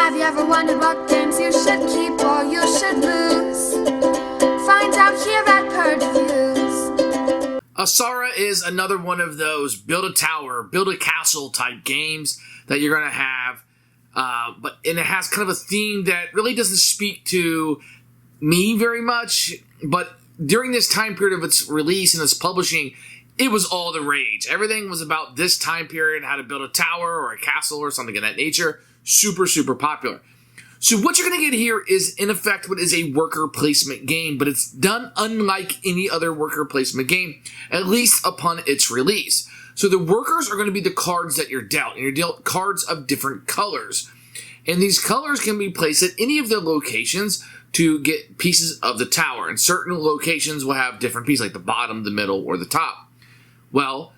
Have you ever wondered what games you should keep or you should lose? Find out here at Purge Reviews. Asara is another one of those build a tower, build a castle type games that you're going to have. And it has kind of a theme that really doesn't speak to me very much. But during this time period of its release and its publishing, it was all the rage. Everything was about this time period, how to build a tower or a castle or something of that nature. Super, super popular. So what you're going to get here is, in effect, what is a worker placement game, but it's done unlike any other worker placement game, at least upon its release. So the workers are going to be the cards that you're dealt, and you're dealt cards of different colors. And these colors can be placed at any of the locations to get pieces of the tower. And certain locations will have different pieces, like the bottom, the middle, or the top. Well,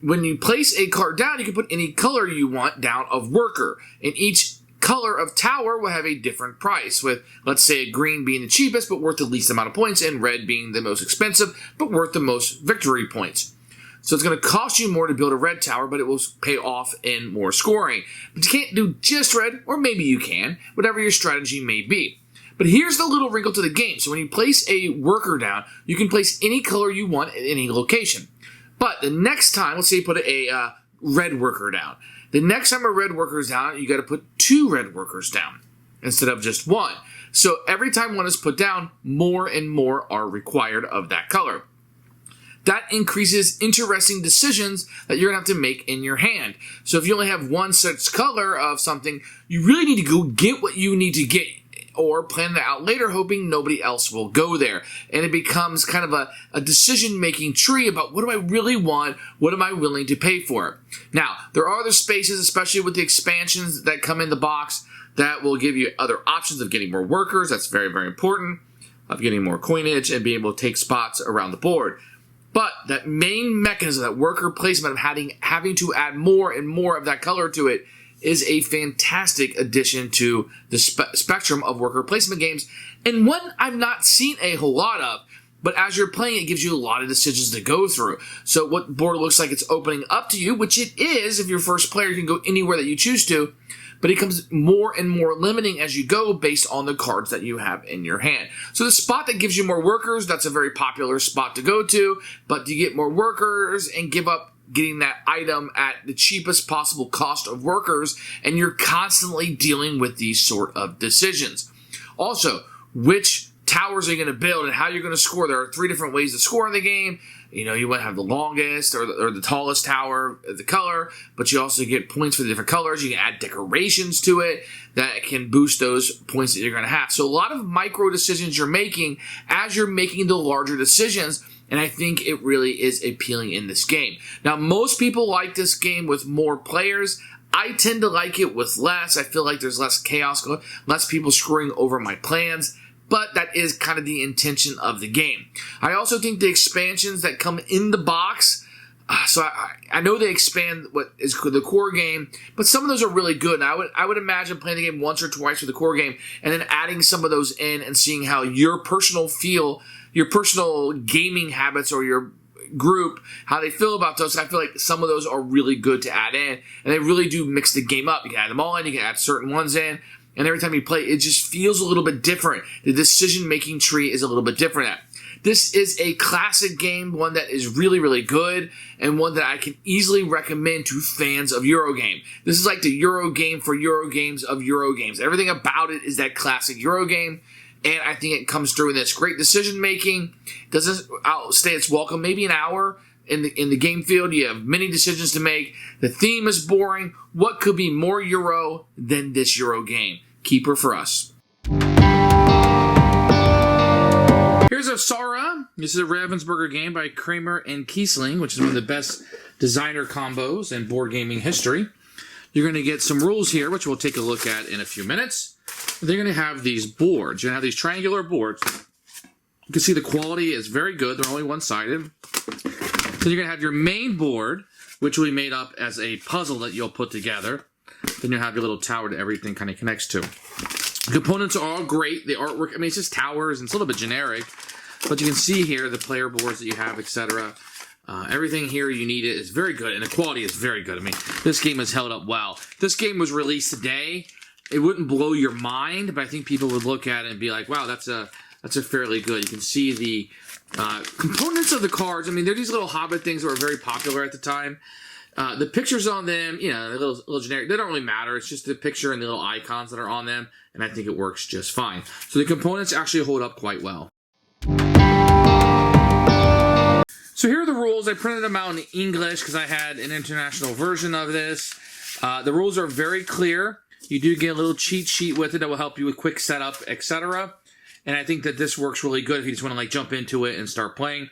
when you place a card down, you can put any color you want down of worker. And each color of tower will have a different price, with, let's say, green being the cheapest but worth the least amount of points, and red being the most expensive but worth the most victory points. So it's going to cost you more to build a red tower, but it will pay off in more scoring. But you can't do just red, or maybe you can, whatever your strategy may be. But here's the little wrinkle to the game. So when you place a worker down, you can place any color you want at any location. But the next time, let's say you put a red worker down. The next time a red worker is down, you got to put 2 red workers down instead of just 1. So every time one is put down, more and more are required of that color. That increases interesting decisions that you're going to have to make in your hand. So if you only have one such color of something, you really need to go get what you need to get, or plan it out later hoping nobody else will go there. And it becomes kind of a decision-making tree about, what do I really want? What am I willing to pay for? Now, there are other spaces, especially with the expansions that come in the box, that will give you other options of getting more workers. That's very, very important. Of getting more coinage and being able to take spots around the board. But that main mechanism, that worker placement of having to add more and more of that color to it, is a fantastic addition to the spectrum of worker placement games, and one I've not seen a whole lot of, but as you're playing, it gives you a lot of decisions to go through. So what board looks like it's opening up to you, which it is if you're first player, you can go anywhere that you choose to, but it becomes more and more limiting as you go based on the cards that you have in your hand. So the spot that gives you more workers, that's a very popular spot to go to, but to get more workers and give up getting that item at the cheapest possible cost of workers, and you're constantly dealing with these sort of decisions. Also, which towers are you going to build and how you're going to score? There are 3 different ways to score in the game. You know, you want to have the longest or the tallest tower, the color, but you also get points for the different colors. You can add decorations to it that can boost those points that you're going to have. So a lot of micro decisions you're making as you're making the larger decisions, and I think it really is appealing in this game. Now, most people like this game with more players. I tend to like it with less. I feel like there's less chaos, less people screwing over my plans. But that is kind of the intention of the game. I also think the expansions that come in the box, so I know they expand what is the core game, but some of those are really good. And I would imagine playing the game once or twice for the core game, and then adding some of those in and seeing how your personal gaming habits or your group, how they feel about those. I feel like some of those are really good to add in, and they really do mix the game up. You can add them all in, you can add certain ones in, and every time you play, it just feels a little bit different. The decision-making tree is a little bit different. This is a classic game, one that is really, really good, and one that I can easily recommend to fans of Eurogame. This is like the Eurogame for Eurogames of Eurogames. Everything about it is that classic Eurogame, and I think it comes through in this great decision-making. Doesn't outstay its welcome. Maybe an hour in the game field. You have many decisions to make. The theme is boring. What could be more Euro than this Euro game? Keeper for us. Here's Asara. This is a Ravensburger game by Kramer and Kiesling, which is one of the best designer combos in board gaming history. You're going to get some rules here, which we'll take a look at in a few minutes. They're going to have these boards. You're going to have these triangular boards. You can see the quality is very good. They're only one-sided. Then you're going to have your main board, which will be made up as a puzzle that you'll put together. Then you have your little tower that everything kind of connects to. The components are all great. The artwork, I mean, it's just towers, and it's a little bit generic. But you can see here the player boards that you have, etc. Everything here you need is very good, and the quality is very good. I mean, this game has held up well. This game was released today, it wouldn't blow your mind, but I think people would look at it and be like, wow, that's a fairly good. You can see the components of the cards. I mean, they're these little Hobbit things that were very popular at the time. The pictures on them, you know, they're a little generic. They don't really matter. It's just the picture and the little icons that are on them, and I think it works just fine. So the components actually hold up quite well. So here are the rules. I printed them out in English because I had an international version of this. The rules are very clear. You do get a little cheat sheet with it that will help you with quick setup, etc. And I think that this works really good if you just want to like jump into it and start playing.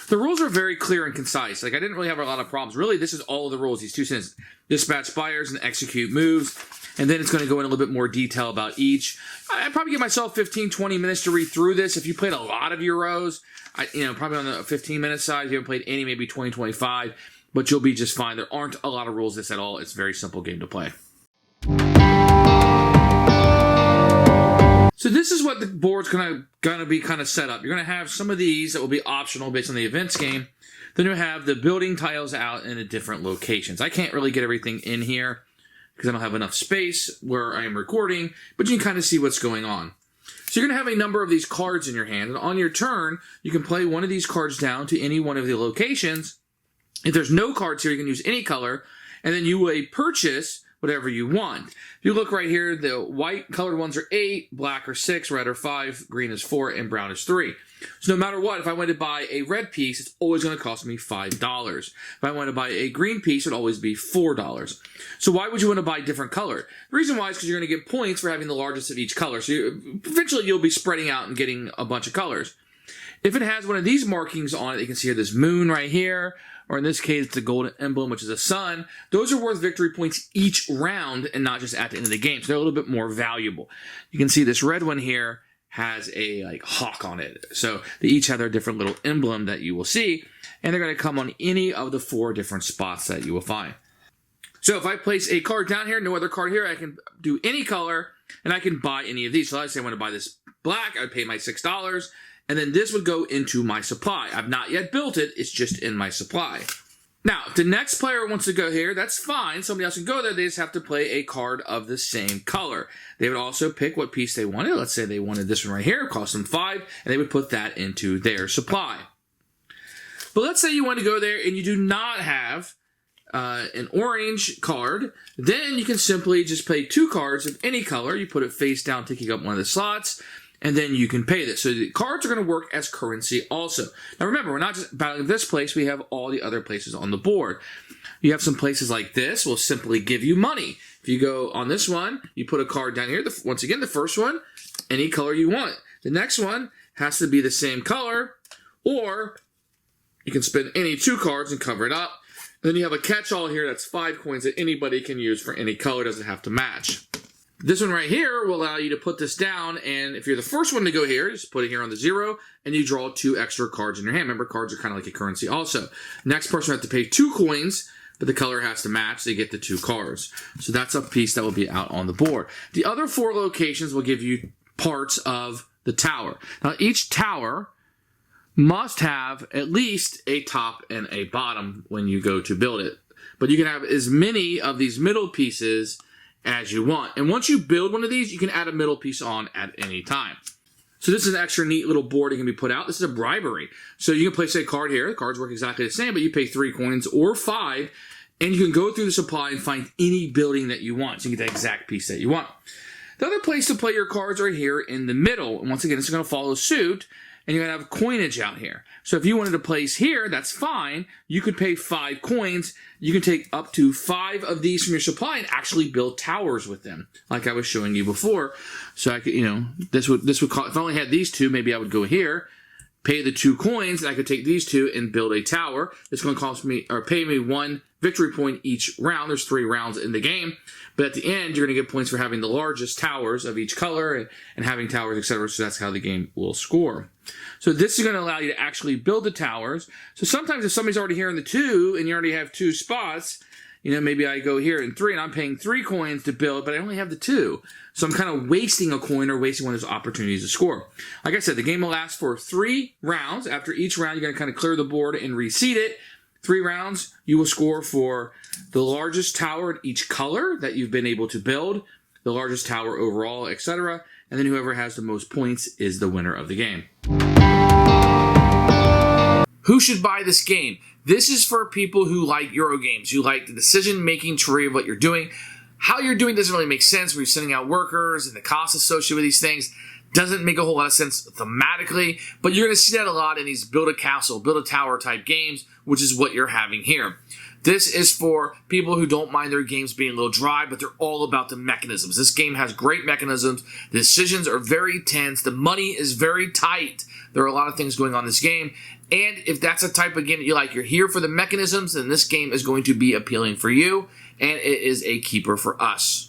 The rules are very clear and concise. Like I didn't really have a lot of problems. Really, this is all of the rules. These 2 sentences: dispatch buyers and execute moves. And then it's going to go in a little bit more detail about each. I'd probably give myself 15, 20 minutes to read through this. If you played a lot of Euros, probably on the 15-minute side. If you haven't played any, maybe 20, 25. But you'll be just fine. There aren't a lot of rules to this at all. It's a very simple game to play. So this is what the board's gonna be kind of set up. You're gonna have some of these that will be optional based on the events game. Then you'll have the building tiles out in the different locations. I can't really get everything in here because I don't have enough space where I am recording, but you can kind of see what's going on. So you're gonna have a number of these cards in your hand, and on your turn, you can play one of these cards down to any one of the locations. If there's no cards here, you can use any color, and then you will purchase whatever you want. If you look right here, the white colored ones are 8, black are 6, red are 5, green is 4, and brown is 3. So no matter what, if I went to buy a red piece, it's always going to cost me $5. If I want to buy a green piece, it would always be $4. So why would you want to buy different color? The reason why is because you're going to get points for having the largest of each color. So eventually you'll be spreading out and getting a bunch of colors. If it has one of these markings on it, you can see here this moon right here, or in this case, the golden emblem, which is a sun. Those are worth victory points each round and not just at the end of the game. So they're a little bit more valuable. You can see this red one here has a hawk on it. So they each have their different little emblem that you will see, and they're going to come on any of the 4 different spots that you will find. So if I place a card down here, no other card here, I can do any color, and I can buy any of these. So let's say I want to buy this black, I would pay my $6. And then this would go into my supply. I've not yet built it. It's just in my supply. Now, if the next player wants to go here, that's fine. Somebody else can go there. They just have to play a card of the same color. They would also pick what piece they wanted. Let's say they wanted this one right here. It cost them 5. And they would put that into their supply. But let's say you want to go there and you do not have an orange card. Then you can simply just play 2 cards of any color. You put it face down, taking up one of the slots. And then you can pay this. So the cards are going to work as currency also. Now remember, we're not just battling this place. We have all the other places on the board. You have some places like this will simply give you money. If you go on this one, you put a card down here. Once again, the first one, any color you want. The next one has to be the same color, or you can spend any 2 cards and cover it up. And then you have a catch-all here that's 5 coins that anybody can use for any color. Doesn't have to match. This one right here will allow you to put this down, and if you're the first one to go here, just put it here on the 0, and you draw 2 extra cards in your hand. Remember, cards are kind of like a currency also. Next person will have to pay 2 coins, but the color has to match. They get the 2 cards. So that's a piece that will be out on the board. The other 4 locations will give you parts of the tower. Now, each tower must have at least a top and a bottom when you go to build it. But you can have as many of these middle pieces as you want. And once you build one of these, you can add a middle piece on at any time. So this is an extra neat little board that can be put out. This is a bribery. So you can place a card here. The cards work exactly the same, but you pay 3 coins or 5, and you can go through the supply and find any building that you want. So you get the exact piece that you want. The other place to play your cards are here in the middle. And once again, it's going to follow suit, and you're going to have coinage out here. So if you wanted to place here, that's fine. You could pay 5 coins. You can take up to 5 of these from your supply and actually build towers with them, like I was showing you before. So I could, this would cost, if I only had these 2, maybe I would go here, pay the 2 coins, and I could take these 2 and build a tower. It's going to cost me, or pay me 1 victory point each round. There's 3 rounds in the game. But at the end, you're going to get points for having the largest towers of each color and having towers, etc. So that's how the game will score. So this is going to allow you to actually build the towers. So sometimes if somebody's already here in the 2 and you already have 2 spots, maybe I go here in 3 and I'm paying 3 coins to build, but I only have the 2. So I'm kind of wasting a coin or wasting one of those opportunities to score. Like I said, the game will last for 3 rounds. After each round, you're going to kind of clear the board and reseed it. 3 rounds, you will score for the largest tower in each color that you've been able to build, the largest tower overall, etc. And then whoever has the most points is the winner of the game. Who should buy this game? This is for people who like Euro games, who like the decision-making tree of what you're doing. How you're doing doesn't really make sense when you're sending out workers and the costs associated with these things. Doesn't make a whole lot of sense thematically, but you're going to see that a lot in these build a castle, build a tower type games, which is what you're having here. This is for people who don't mind their games being a little dry, but they're all about the mechanisms. This game has great mechanisms. The decisions are very tense. The money is very tight. There are a lot of things going on in this game. And if that's a type of game that you like, you're here for the mechanisms, then this game is going to be appealing for you, and it is a keeper for us.